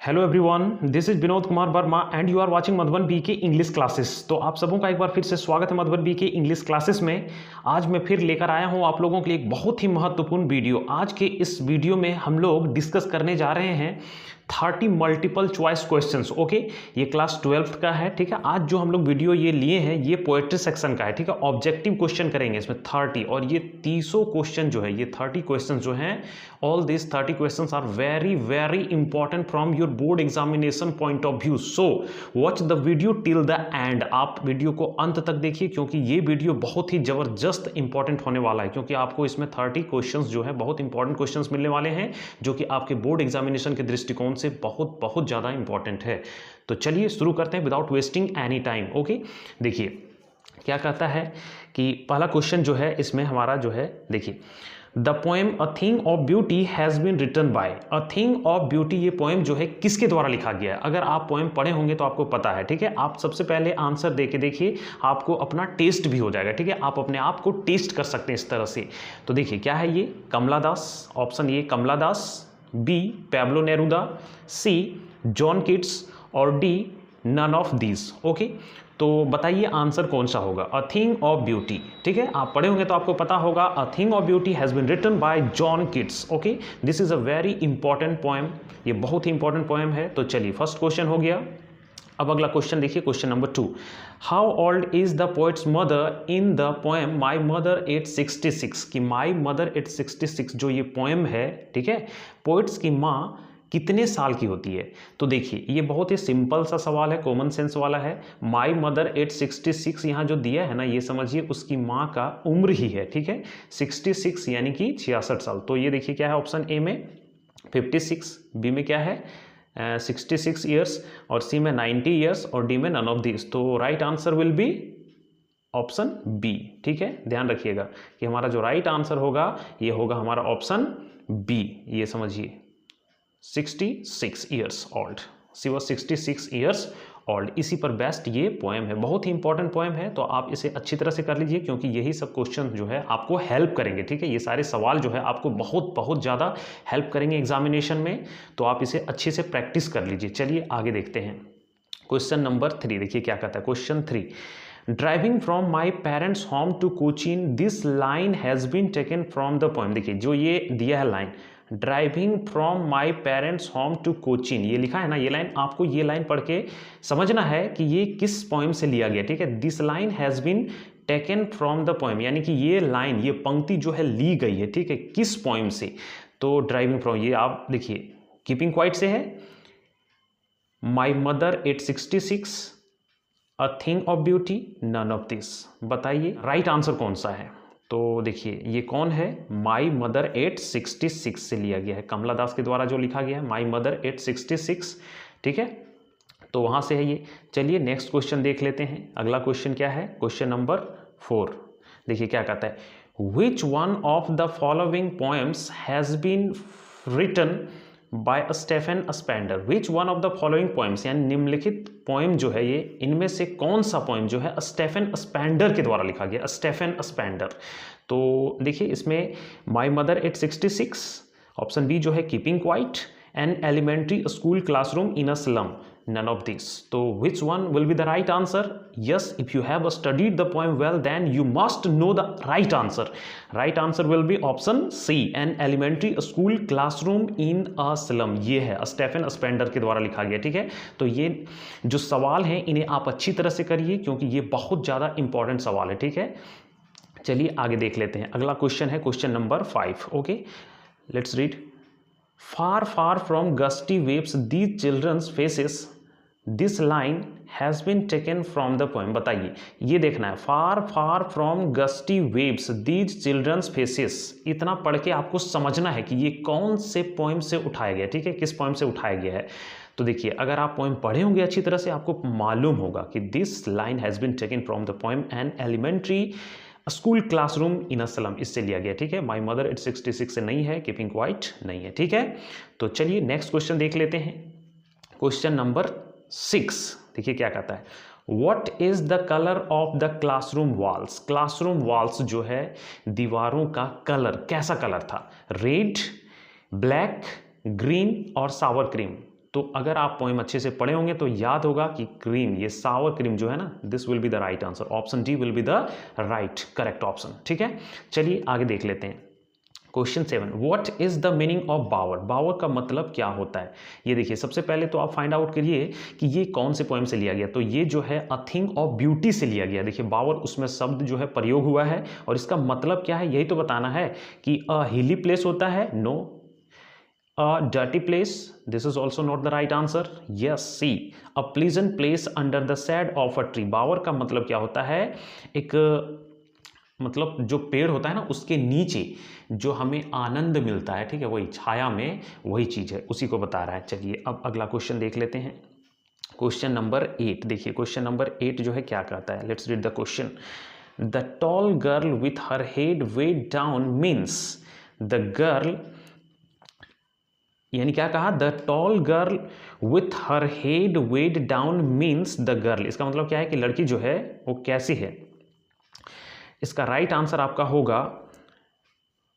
Hello everyone, this is Vinod Kumar Verma and you are watching Madhuban B K English classes. तो आप सबों का एक बार फिर से स्वागत है Madhuban B K English classes में। आज मैं फिर लेकर आया हूं आप लोगों के लिए एक बहुत ही महत्वपूर्ण वीडियो। आज के इस वीडियो में हम लोग डिस्कस करने जा रहे हैं 30 मल्टीपल चॉइस क्वेश्चंस। ओके, ये क्लास 12th का है। ठीक है, आज जो हम लोग वीडियो ये लिए हैं ये पोएट्री सेक्शन का है। ठीक है, ऑब्जेक्टिव क्वेश्चन करेंगे इसमें 30 और ये 300 क्वेश्चन जो है, ये 30 क्वेश्चन जो हैं, all this 30 questions are very very important from your board examination point of view. So watch the video till the end. आप वीडियो को अंत तक देखिए क्योंकि ये वीडियो बहुत ही जबरदस्त इंपॉर्टेंट होने वाला है, क्योंकि आपको इसमें 30 क्वेश्चंस जो है बहुत इंपॉर्टेंट क्वेश्चंस मिलने वाले हैं जो कि आपके बोर्ड एग्जामिनेशन के दृष्टिकोण से बहुत बहुत ज़्यादा इंपॉर्टेंट है। तो चलिए शुरू करते हैं without wasting any time. Okay, देखिए क्या कहता है कि पहला क्वेश्चन जो है इसमें हमारा जो है, देखिए the poem a thing of beauty has been written by. A thing of beauty, ये पोएम जो है किसके द्वारा लिखा गया है? अगर आप पोएम पढ़े होंगे तो आपको पता है। ठीक है, आप सबसे पहले आंसर दे के देखिए, आपको अपना टेस्ट भी हो जाएगा। ठीक है, आप अपने आप को टेस्ट कर सकते हैं इस तरह से। तो देखिए क्या है ये, Kamala Das, option A Kamala Das, B Pablo Neruda, C John Keats और D none of these. Okay, तो बताइए आंसर कौन सा होगा? A thing of beauty. ठीक है, आप पढ़े होंगे तो आपको पता होगा। A thing of beauty has been written by John Keats. Okay, this is a very important poem, ये बहुत ही इंपॉर्टेंट पोएम है। तो चलिए फर्स्ट क्वेश्चन हो गया। अब अगला क्वेश्चन देखिए, question number 2। How old is the poet's mother in the poem my mother at 66? कि माई मदर एट 66 जो ये पोएम है, ठीक है, पोएट्स की माँ कितने साल की होती है? तो देखिए ये बहुत ही सिंपल सा सवाल है, कॉमन सेंस वाला है। माई मदर एट 66 यहाँ जो दिया है ना, ये समझिए उसकी माँ का उम्र ही है। ठीक है, 66 यानी कि 66 साल। तो ये देखिए क्या है, ऑप्शन ए में 56, बी में क्या है 66 ईयर्स, और सी में 90 ईयर्स, और डी में नन ऑफ दिस। तो right answer will be option B. ठीक है, ध्यान रखिएगा कि हमारा जो राइट आंसर होगा ये होगा हमारा ऑप्शन बी। ये समझिए 66 years old, she was 66 years old. इसी पर बेस्ट ये पोएम है, बहुत ही इंपॉर्टेंट पोएम है। तो आप इसे अच्छी तरह से कर लीजिए क्योंकि यही सब क्वेश्चन जो है आपको हेल्प करेंगे। ठीक है, ये सारे सवाल जो है आपको बहुत बहुत ज़्यादा हेल्प करेंगे एग्जामिनेशन में, तो आप इसे अच्छे से प्रैक्टिस कर लीजिए। चलिए आगे देखते हैं क्वेश्चन नंबर 3। देखिए क्या कहता है question 3। Driving from my parents home to Cochin, this line has been taken from the poem. देखिए जो ये दिया है line, driving from my parents home to Cochin, ये लिखा है ना, ये लाइन आपको ये लाइन पढ़ के समझना है कि ये किस पोएम से लिया गया। ठीक है, this line has been taken from the poem, यानी कि ये लाइन, ये पंक्ति जो है ली गई है। ठीक है, किस पोएम से? तो ड्राइविंग फ्रॉम, ये आप देखिए कीपिंग क्वाइट से है, my mother at 66, a thing of beauty, none of this. बताइए राइट आंसर कौन सा है? तो देखिए ये कौन है, माई मदर एट 66 से लिया गया है, कमला दास के द्वारा जो लिखा गया है, माई मदर एट 66। ठीक है, तो वहाँ से है ये। चलिए नेक्स्ट क्वेश्चन देख लेते हैं। अगला क्वेश्चन क्या है, क्वेश्चन नंबर 4। देखिए क्या कहता है, which one of the following poems has been written by Stephen Spender? Which one of the following poems, यानी निम्नलिखित पोएम जो है ये, इनमें से कौन सा पोएम जो है स्टेफन स्पेंडर के द्वारा लिखा गया? Stephen Spender. तो देखिए इसमें my mother at 66, option B जो है keeping quiet, an elementary school classroom in a slum, none of these. So which one will be the right answer? Yes, if you have studied the poem well, then you must know the right answer. Right answer will be option C, an elementary school classroom in a slum. ये है Stephen Spender के द्वारा लिखा गया। ठीक है, तो ये जो सवाल हैं इन्हें आप अच्छी तरह से करिए क्योंकि ये बहुत ज़्यादा इंपॉर्टेंट सवाल है। ठीक है, चलिए आगे देख लेते हैं। अगला क्वेश्चन है question number 5। Okay, let's read. Far, far from gusty waves, these children's faces, this line has been taken from the poem. बताइए, ये देखना है, far, far from gusty waves, these children's faces, इतना पढ़ के आपको समझना है कि ये कौन से पोएम से उठाया गया। ठीक है, किस पोएम से उठाया गया है? तो देखिए अगर आप पोएम पढ़े होंगे अच्छी तरह से, आपको मालूम होगा कि this line has been taken from the poem an elementary school classroom in a slum, इससे लिया गया। ठीक है, माई मदर एट 66 से नहीं है, कीपिंग क्वाइट नहीं है। ठीक है, तो चलिए नेक्स्ट क्वेश्चन देख लेते हैं, क्वेश्चन नंबर 6। देखिए क्या कहता है, what is the colour of the classroom walls? Classroom walls जो है, दीवारों का कलर कैसा कलर था? रेड, ब्लैक, ग्रीन और सावर क्रीम। तो अगर आप पोएम अच्छे से पढ़े होंगे तो याद होगा कि क्रीम, ये सावर क्रीम जो है ना, this will be the right answer. Option D will be the right correct option. ठीक है, चलिए आगे देख लेते हैं। Question 7, what is the meaning of bower? Bower का मतलब क्या होता है? ये देखिए, सबसे पहले तो आप फाइंड आउट करिए कि ये कौन से पोएम से लिया गया। तो ये जो है अ थिंग ऑफ ब्यूटी से लिया गया। देखिए बावर, उसमें शब्द जो है प्रयोग हुआ है और इसका मतलब क्या है यही तो बताना है कि अ हिली प्लेस होता है, no. A dirty place, this is also not the right answer. Yes, C, a pleasant place under the shade of a tree. Bower का मतलब क्या होता है? एक मतलब जो पेड़ होता है ना, उसके नीचे जो हमें आनंद मिलता है, ठीक है, वही छाया में, वही चीज़ है, उसी को बता रहा है। चलिए अब अगला क्वेश्चन देख लेते हैं। क्वेश्चन नंबर 8 देखिए, क्वेश्चन नंबर 8 जो है क्या कहता है, let's read the question. The tall girl with her head weighed down means the girl, यानी क्या कहा, the tall girl with her head weighed down means the girl. इसका मतलब क्या है कि लड़की जो है वो कैसी है? इसका राइट आंसर आपका होगा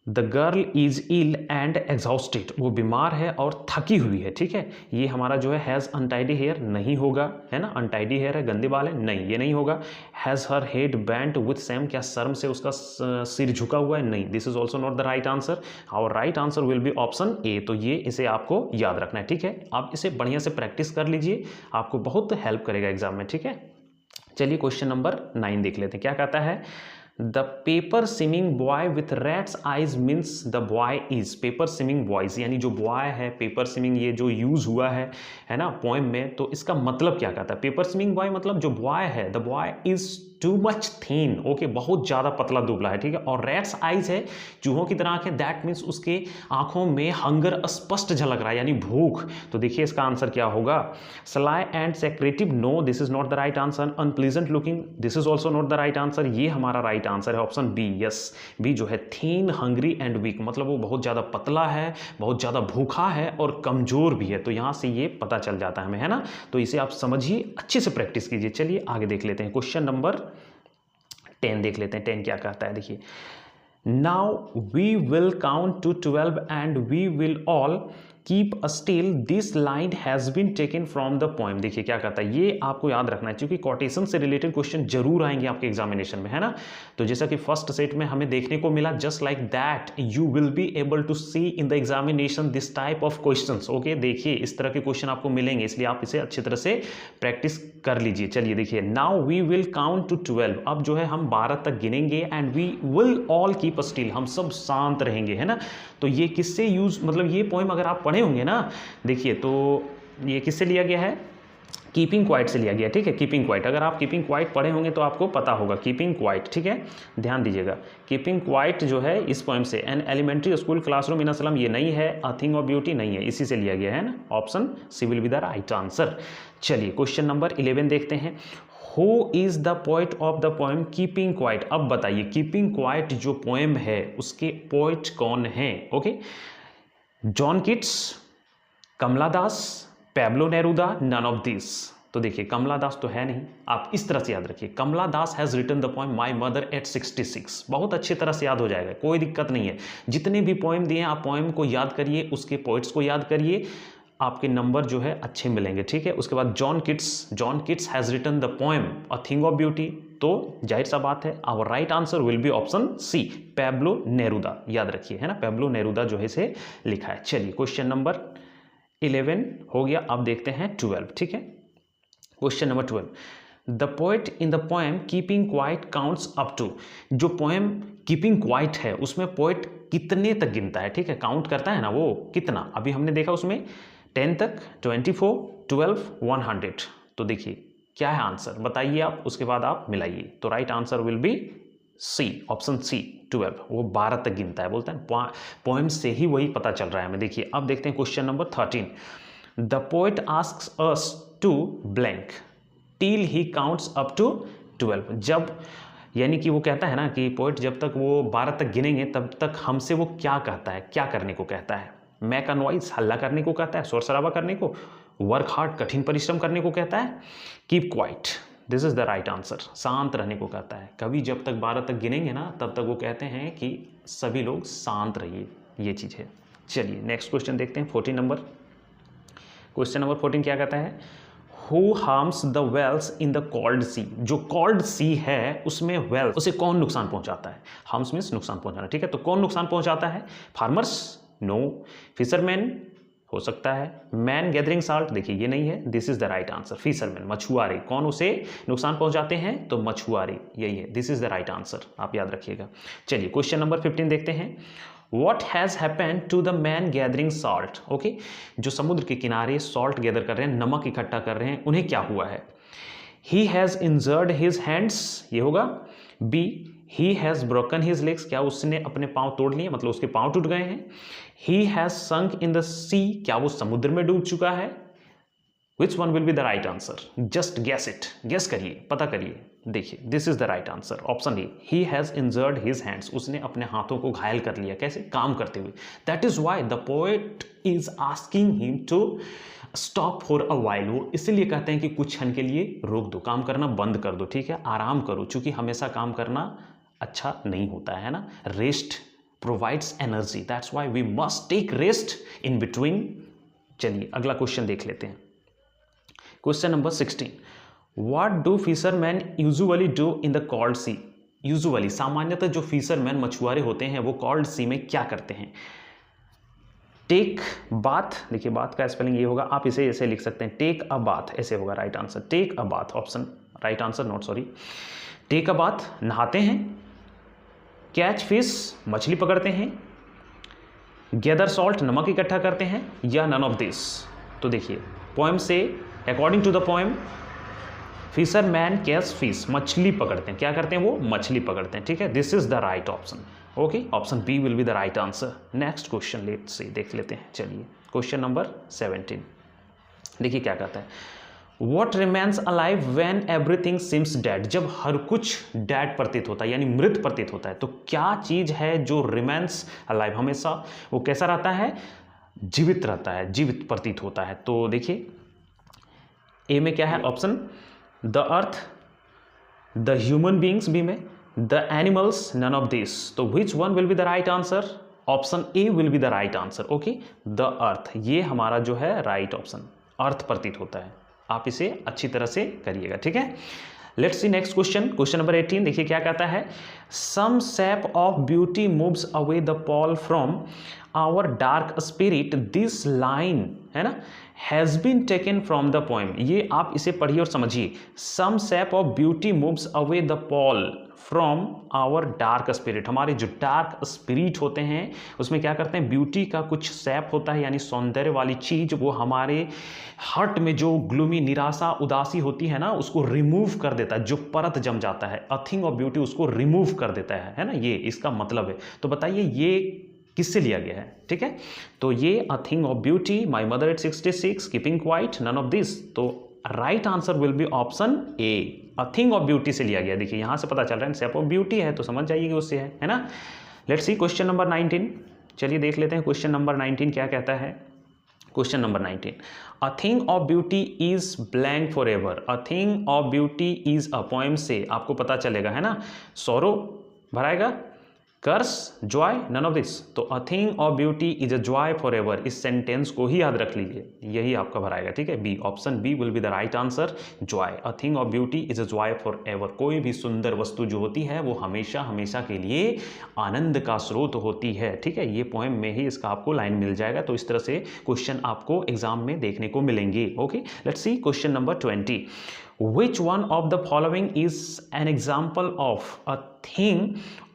the girl is ill and exhausted. वो बीमार है और थकी हुई है। ठीक है, ये हमारा जो है हैज़ अनटाइडी हेयर नहीं होगा, है ना, अनटाइडी हेयर है, गंदे बाल है, नहीं ये नहीं होगा। Has her head bent with shame, क्या शर्म से उसका सिर झुका हुआ है? नहीं, this is also not the right answer. Our right answer will be option A. तो ये इसे आपको याद रखना है। ठीक है, आप इसे बढ़िया से प्रैक्टिस कर लीजिए, आपको बहुत हेल्प करेगा एग्जाम में। ठीक है, चलिए क्वेश्चन नंबर 9 देख लेते हैं, क्या कहता है। The paper swimming boy with rats eyes means the boy is. Paper swimming boys, यानी जो बॉय है, पेपर स्विमिंग ये जो यूज हुआ है ना पोएम में, तो इसका मतलब क्या कहता है? पेपर स्विमिंग बॉय मतलब जो बॉय है, the boy is too much thin, okay, बहुत ज्यादा पतला दुबला है। ठीक है, और रैट्स आइज है, चूहों की तरह आंखें, दैट मीन्स उसके आंखों में हंगर स्पष्ट झलक रहा है, यानी भूख। तो देखिए इसका आंसर क्या होगा, sly and secretive, no this is not the right answer. Unpleasant looking, this is also not the right answer. ये हमारा राइट आंसर है ऑप्शन बी। यस, बी जो है थीन, हंग्री एंड वीक, मतलब वो बहुत ज्यादा पतला है, बहुत ज्यादा भूखा है और कमजोर भी है। तो यहां से ये पता चल जाता है हमें, है ना। तो इसे आप समझिए, अच्छे से प्रैक्टिस कीजिए। चलिए आगे देख लेते हैं, क्वेश्चन नंबर 10 देख लेते हैं। 10 क्या कहता है, देखिए, now we will count to 12 and we will all keep still, this line has been taken from the poem. देखिए क्या कहता है, ये आपको याद रखना है क्योंकि कोटेशन से रिलेटेड क्वेश्चन जरूर आएंगे आपके एग्जामिनेशन में, है ना। तो जैसा कि फर्स्ट सेट में हमें देखने को मिला, just like that you will be able to see in the examination this type of questions. Okay, देखिए इस तरह के क्वेश्चन आपको मिलेंगे, इसलिए आप इसे अच्छी तरह से प्रैक्टिस कर लीजिए। चलिए देखिए, now we will count to 12, अब जो है हम 12 तक गिनेंगे, and we will all keep still, हम सब शांत रहेंगे, है ना। तो ये किससे यूज, मतलब ये पोएम अगर आप पढ़े होंगे ना, देखिए तो ये किससे लिया गया है, कीपिंग क्वाइट से लिया गया। ठीक है, कीपिंग क्वाइट, अगर आप कीपिंग क्वाइट पढ़े होंगे तो आपको पता होगा कीपिंग क्वाइट। ठीक है, ध्यान दीजिएगा, कीपिंग क्वाइट जो है इस पोएम से, an elementary school classroom in a slum, ये नहीं है, अ थिंग ऑफ ब्यूटी नहीं है, इसी से लिया गया है ना, option C will be the right answer. चलिए क्वेश्चन नंबर 11 देखते हैं। Who is the poet of the poem keeping quiet? अब बताइए कीपिंग क्वाइट जो पोएम है उसके पोएट कौन है? Okay, John Keats, Kamala Das, Pablo Neruda, none of this. तो देखिए कमला दास तो है नहीं, आप इस तरह से याद रखिए, Kamala Das has written the poem my mother at 66। बहुत अच्छी तरह से याद हो जाएगा, कोई दिक्कत नहीं है। जितने भी पोएम दिए आप पोएम को याद करिए, उसके पोइट्स को याद करिए, आपके नंबर जो है अच्छे मिलेंगे। ठीक है, उसके बाद John Keats has written the poem a thing of beauty, तो जाहिर सा बात है our right answer will be option C, Pablo Neruda, याद रखिए, है ना, पैब्लो नेरूदा जो है इसे लिखा है। चलिए क्वेश्चन नंबर 11 हो गया, अब देखते हैं 12। ठीक है, question number 12, the poet in the poem keeping quiet counts up to. जो पोएम कीपिंग क्वाइट है उसमें पोएट कितने तक गिनता है? ठीक है, काउंट करता है ना वो, कितना, अभी हमने देखा उसमें 10 तक, 24, 12, 100। तो देखिए क्या है आंसर, बताइए आप, उसके बाद आप मिलाइए। तो right answer will be C, option C, 12। वो 12 तक गिनता है, बोलते हैं पोएम से ही वही पता चल रहा है हमें। देखिए अब देखते हैं question number 13, the poet asks us to blank till he counts up to 12। जब, यानी कि वो कहता है ना कि पोएट जब तक वो 12 तक गिनेंगे तब तक हमसे वो क्या कहता है, क्या करने को कहता है? मैक अ नॉइज, हल्ला करने को कहता है, शोर शराबा करने को, वर्क हार्ड, कठिन परिश्रम करने को कहता है, keep quiet, this is the right answer, शांत रहने को कहता है। कभी जब तक 12 तक गिनेंगे ना तब तक वो कहते हैं कि सभी लोग शांत रहिए, ये चीज़ है। चलिए नेक्स्ट क्वेश्चन देखते हैं, 14 नंबर। क्वेश्चन नंबर 14 क्या कहता है? Who harms the whales in the cold sea? जो कॉल्ड सी है उसमें वेल्स, उसे कौन नुकसान पहुंचाता है? हार्म्स मीन्स नुकसान पहुंचाना, ठीक है। तो कौन नुकसान पहुंचाता है? फार्मर्स? नो। फिशरमैन हो सकता है। मैन गैदरिंग साल्ट, देखिए ये नहीं है, this is the right answer. Fisherman, मछुआरे। कौन उसे नुकसान पहुंचाते हैं? तो मछुआरे, यही है, this is the right answer, आप याद रखिएगा। चलिए क्वेश्चन नंबर 15 देखते हैं। What has happened to the man gathering salt? Okay, जो समुद्र के किनारे सॉल्ट गैदर कर रहे हैं, नमक इकट्ठा कर रहे हैं, उन्हें क्या हुआ है? He has injured his hands, ये होगा। B, he has broken his legs, क्या उसने अपने पांव तोड़ लिए, मतलब उसके पांव टूट गए हैं? He has sunk in the sea, क्या वो समुद्र में डूब चुका है? Which one will be the right answer? Just guess it, guess करिए, पता करिए। देखिए, this is the right answer, option A, he has injured his hands, उसने अपने हाथों को घायल कर लिया, कैसे? काम करते हुए। That is why the poet is asking him to stop for a while, वो इसलिए कहते हैं कि कुछ क्षण के लिए रोक दो, काम करना बंद कर दो, ठीक है, आराम करो, क्योंकि हमेशा काम करना अच्छा नहीं होता है ना। Rest provides energy, that's why we must take rest in between. चलिए अगला क्वेश्चन देख लेते हैं। Question number 16, what do fisherman usually do in the cold sea? Usually, सामान्यतः जो फिशरमैन मछुआरे होते हैं वो कॉल्ड सी में क्या करते हैं? टेक बाथ, देखिए बाथ का स्पेलिंग ये होगा, आप इसे ऐसे लिख सकते हैं, टेक अ बाथ, ऐसे होगा right answer, take a bath, option right answer, not sorry, take a bath, नहाते हैं। कैच फिश, मछली पकड़ते हैं। गैदर सॉल्ट, नमक इकट्ठा करते हैं, या नन ऑफ दिस? तो देखिए पोएम से, according to the poem, fisherman catch fish, मछली पकड़ते हैं, क्या करते हैं वो? मछली पकड़ते हैं, ठीक है, this is the right option. Okay, option B will be the right answer. Next question let's see, देख लेते हैं। चलिए क्वेश्चन नंबर 17, देखिए क्या कहता है। What remains alive when everything seems dead? जब हर कुछ डेड प्रतीत होता है, यानी मृत प्रतीत होता है, तो क्या चीज है जो रिमेन्स अलाइव, हमेशा वो कैसा रहता है? जीवित रहता है, जीवित प्रतीत होता है। तो देखिए ए में क्या है option? The earth, the human beings, B में the animals, none of this. तो which one will be the right answer? Option A will be the right answer. Okay, the earth, ये हमारा जो है राइट ऑप्शन, अर्थ प्रतीत होता है। आप इसे अच्छी तरह से करिएगा, ठीक है। Let's see next question, question number 18, देखिए क्या कहता है। Some sap of beauty moves away the pall from our dark spirit, this line है ना, has been taken from the poem. ये आप इसे पढ़िए और समझिए। Some sap of beauty moves away the pall from our dark spirit, हमारे जो डार्क स्पिरिट होते हैं उसमें क्या करते हैं? ब्यूटी का कुछ सैप होता है, यानी सौंदर्य वाली चीज, वो हमारे हार्ट में जो ग्लूमी, निराशा, उदासी होती है ना, उसको रिमूव कर देता है, जो परत जम जाता है, अ थिंग ऑफ ब्यूटी उसको रिमूव कर देता है ना, ये इसका मतलब है। तो बताइए ये किससे लिया गया है? ठीक है, तो ये a thing of beauty, my mother at 66, keeping quiet, none of this. तो right answer will be option A, a thing of beauty से लिया गया। देखिए यहां से पता चल रहा है सेप ऑफ ब्यूटी है, तो समझ जाइए कि उससे है ना। लेट्स सी क्वेश्चन नंबर 19, चलिए देख लेते हैं क्वेश्चन नंबर 19 क्या कहता है। Question number 19, a thing of beauty is blank forever. A thing of beauty is a, poem से आपको पता चलेगा है ना, सौरो भराएगा, curse, joy, none of this. तो a thing of beauty is a joy forever, इस sentence को ही याद रख लीजिए, यही आपका भराएगा, ठीक है, B, option B will be the right answer, joy. A thing of beauty is a joy forever, कोई भी सुंदर वस्तु जो होती है वो हमेशा हमेशा के लिए आनंद का स्रोत होती है, ठीक है। ये पोएम में ही इसका आपको लाइन मिल जाएगा। तो इस तरह से क्वेश्चन आपको एग्जाम में देखने को मिलेंगे। Okay, let's see question number 20, Which one of the following is an example of a thing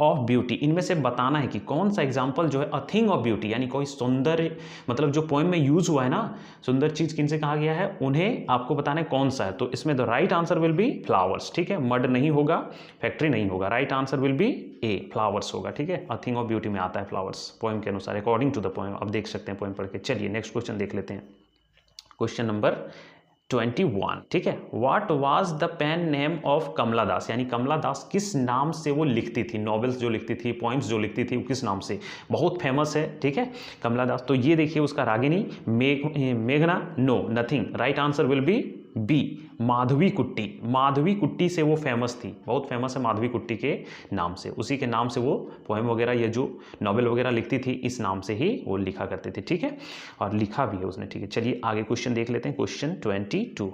of beauty? इनमें से बताना है कि कौन सा एग्जाम्पल जो है a thing of beauty, यानी कोई सौंदर्य, मतलब जो पोएम में यूज हुआ है ना, सुंदर चीज किनसे कहा गया है, उन्हें आपको बताना है कौन सा है। तो इसमें the right answer will B flowers, ठीक है, मड नहीं होगा, फैक्ट्री नहीं होगा, right answer will B A, flowers होगा, ठीक है। अ थिंग ऑफ ब्यूटी में आता है फ्लावर्स, पोएम के अनुसार, अकॉर्डिंग टू द पोएम। अब देख सकते हैं पोएम पढ़ के। चलिए नेक्स्ट क्वेश्चन देख लेते हैं, क्वेश्चन नंबर 21, ठीक है। What was the pen name of Kamala Das, यानी कमला दास किस नाम से वो लिखती थी, नॉवेल्स जो लिखती थी, पोइम्स जो लिखती थी, वो किस नाम से, बहुत फेमस है, ठीक है, कमला दास। तो ये देखिए उसका रागिनी, मेघना, no, nothing, right answer will be B Madhavi Kutty, Madhavi कुट्टी से वो फेमस थी, बहुत फेमस है माधवी कुट्टी के नाम से, उसी के नाम से वो पोएम वगैरह ये जो नॉवेल वगैरह लिखती थी इस नाम से ही वो लिखा करती थी, ठीक है, और लिखा भी है उसने, ठीक है। चलिए आगे क्वेश्चन देख लेते हैं, question 22।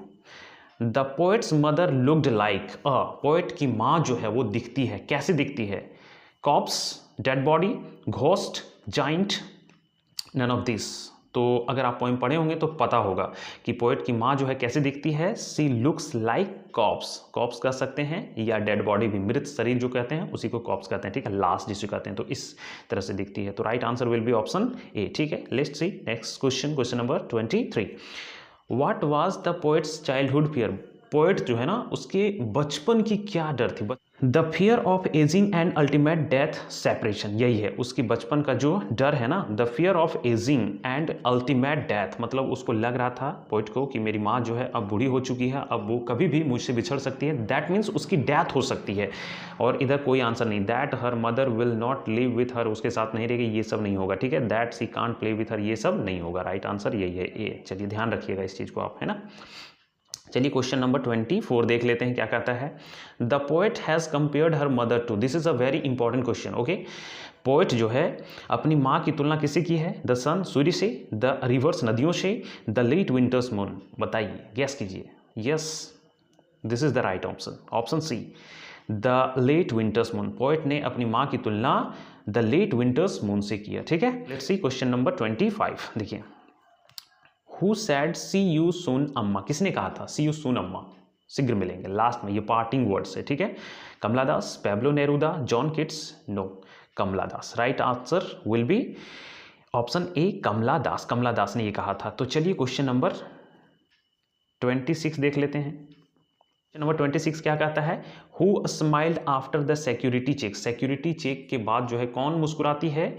The poet's mother looked like a, poet की माँ जो है वो दिखती है, कैसे दिखती है? Corpse, dead body, ghost, giant, none of this. तो अगर आप पोएम पढ़े होंगे तो पता होगा कि पोएट की माँ जो है कैसे दिखती है, सी लुक्स लाइक कॉप्स, कॉप्स कह सकते हैं या डेड बॉडी भी, मृत शरीर जो कहते हैं उसी को कॉप्स कहते हैं, ठीक है, लाश जिसे कहते हैं, तो इस तरह से दिखती है। तो right answer will be option ए, ठीक है। Let's see next question, question number 23। What was the poets childhood fear, poet जो है ना उसके बचपन की क्या डर थी? The fear of ageing and ultimate death separation, यही है उसकी बचपन का जो डर है ना, the fear of ageing and ultimate death, मतलब उसको लग रहा था पोएट को कि मेरी माँ जो है अब बूढ़ी हो चुकी है, अब वो कभी भी मुझसे बिछड़ सकती है, दैट मीन्स उसकी डेथ हो सकती है। और इधर कोई आंसर नहीं, that her mother will not live with her, उसके साथ नहीं रहेगी, ये सब नहीं होगा, ठीक है, that she can't play with her, ये सब नहीं होगा। राइट आंसर यही है ए। चलिए ध्यान रखिएगा इस चीज़ को आप, है ना। चलिए क्वेश्चन नंबर 24 देख लेते हैं क्या कहता है। The poet has compared her mother to, this is a very important question, okay. Poet जो है अपनी माँ की तुलना किससे की है? द सन, सूर्य से, द रिवर्स, नदियों से, द लेट विंटर्स मून, बताइए, गैस कीजिए। Yes, this is the right option, option C, the late winter's moon. Poet ने अपनी माँ की तुलना द लेट विंटर्स मून से किया, ठीक है। लेट्स सी क्वेश्चन नंबर 25, देखिए। Who said see you soon अम्मा, किसने कहा था see you soon अम्मा, शीघ्र मिलेंगे, लास्ट में, ये पार्टिंग वर्ड्स है, ठीक है। Kamala Das, Pablo Neruda, John Keats, no, Kamala Das. Right answer will be option A, Kamala Das, Kamala Das ने ये कहा था। तो चलिए क्वेश्चन नंबर 26 देख लेते हैं। क्वेश्चन नंबर 26 क्या कहता है? Who smiled after the security check, security check के बाद जो है कौन मुस्कुराती है?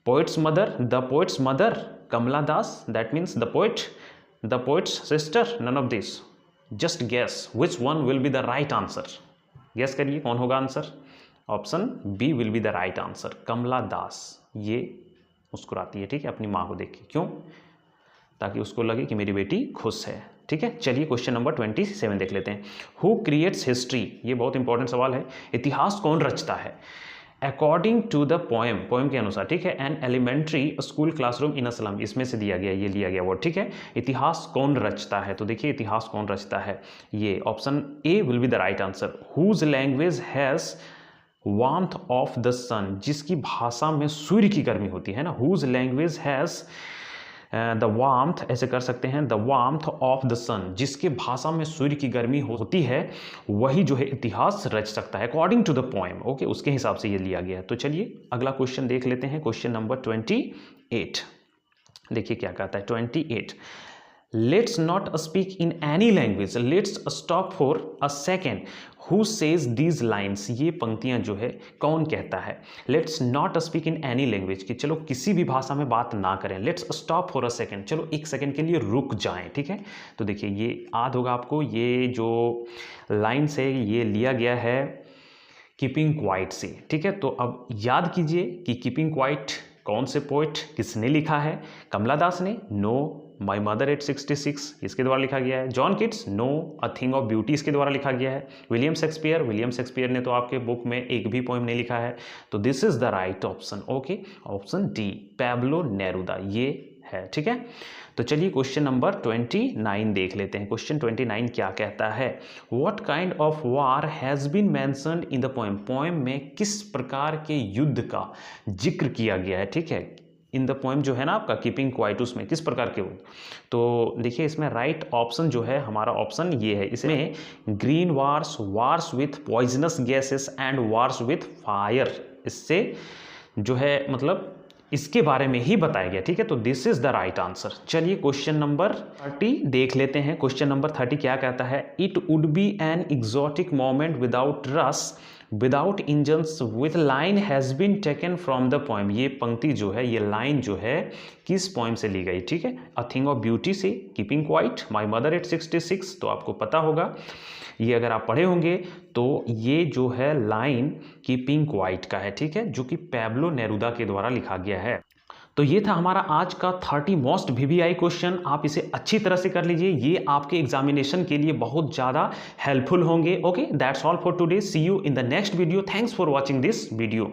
Poet's mother, the poet's mother, Kamala Das, that means the poet's sister, none of this, just guess which one will be the right answer, guess करिए कौन होगा आंसर। Option B will be the right answer, Kamala Das ये मुस्कुराती है, ठीक है, अपनी माँ को देख के, क्यों? ताकि उसको लगे कि मेरी बेटी खुश है, ठीक है। चलिए क्वेश्चन नंबर 27 देख लेते हैं। हु क्रिएट्स हिस्ट्री, ये बहुत इंपॉर्टेंट सवाल है, इतिहास कौन रचता है? According to the poem, poem के अनुसार, ठीक है, an elementary school classroom in a slum, इसमें से दिया गया, ये लिया गया वर्ड, ठीक है। इतिहास कौन रचता है? तो देखिए इतिहास कौन रचता है, ये option A will be the right answer. Whose language has warmth of the sun, जिसकी भाषा में सूर्य की गर्मी होती है ना, whose language has the warmth, ऐसे कर सकते हैं, the warmth of the sun, जिसके भाषा में सूर्य की गर्मी होती है, वही जो है इतिहास रच सकता है, according to the poem, okay, उसके हिसाब से ये लिया गया है। तो चलिए अगला क्वेश्चन देख लेते हैं, क्वेश्चन नंबर 28, देखिए क्या कहता है 28। Let's not speak in any language, let's stop for a second, who says these lines, ये पंक्तियां जो है कौन कहता है? Let's not speak in any language, कि चलो किसी भी भाषा में बात ना करें, let's stop for a second, चलो एक सेकेंड के लिए रुक जाएं, ठीक है। तो देखिए ये याद होगा आपको, ये जो लाइन्स है ये लिया गया है कीपिंग क्वाइट से, ठीक है। तो अब याद कीजिए कि कीपिंग क्वाइट कौन से पोएट, किसने लिखा है? कमला दास ने, नो, माई मदर एट 66 इसके द्वारा लिखा गया है। John Keats, no, a thing of beauty इसके द्वारा लिखा गया है। विलियम शेक्सपियर ने तो आपके बुक में एक भी पोएम नहीं लिखा है, तो this is the right option, okay, option D, Pablo Neruda ये है, ठीक है। तो चलिए क्वेश्चन नंबर 29 देख लेते हैं। क्वेश्चन 29 क्या कहता है? What kind of war has been mentioned in the poem, poem में किस प्रकार के युद्ध का जिक्र किया गया है, ठीक है, इन द पोएम जो है ना आपका कीपिंग क्वाइट, उसमें किस प्रकार के युद्ध? तो देखिए इसमें राइट ऑप्शन जो है हमारा ऑप्शन ये है, इसमें green wars, wars with poisonous gases and wars with fire, इससे जो है मतलब इसके बारे में ही बताया गया, ठीक है। तो this is the right answer. चलिए क्वेश्चन नंबर 30 देख लेते हैं। क्वेश्चन नंबर 30 क्या कहता है? It would be an exotic moment without rush, without engines, with line has been taken from the poem, ये पंक्ति जो है, ये लाइन जो है किस पोएम से ली गई, ठीक है। अ थिंग ऑफ ब्यूटी से, keeping quiet, my mother at 66, तो आपको पता होगा, ये अगर आप पढ़े होंगे तो ये जो है लाइन कीपिंग क्वाइट का है, ठीक है, जो कि पैब्लो नेरूदा के द्वारा लिखा गया है। तो ये था हमारा आज का 30 मोस्ट वीवीआई क्वेश्चन। आप इसे अच्छी तरह से कर लीजिए, ये आपके एग्जामिनेशन के लिए बहुत ज़्यादा हेल्पफुल होंगे। Okay, that's all for today, see you in the next video. Thanks for watching this video.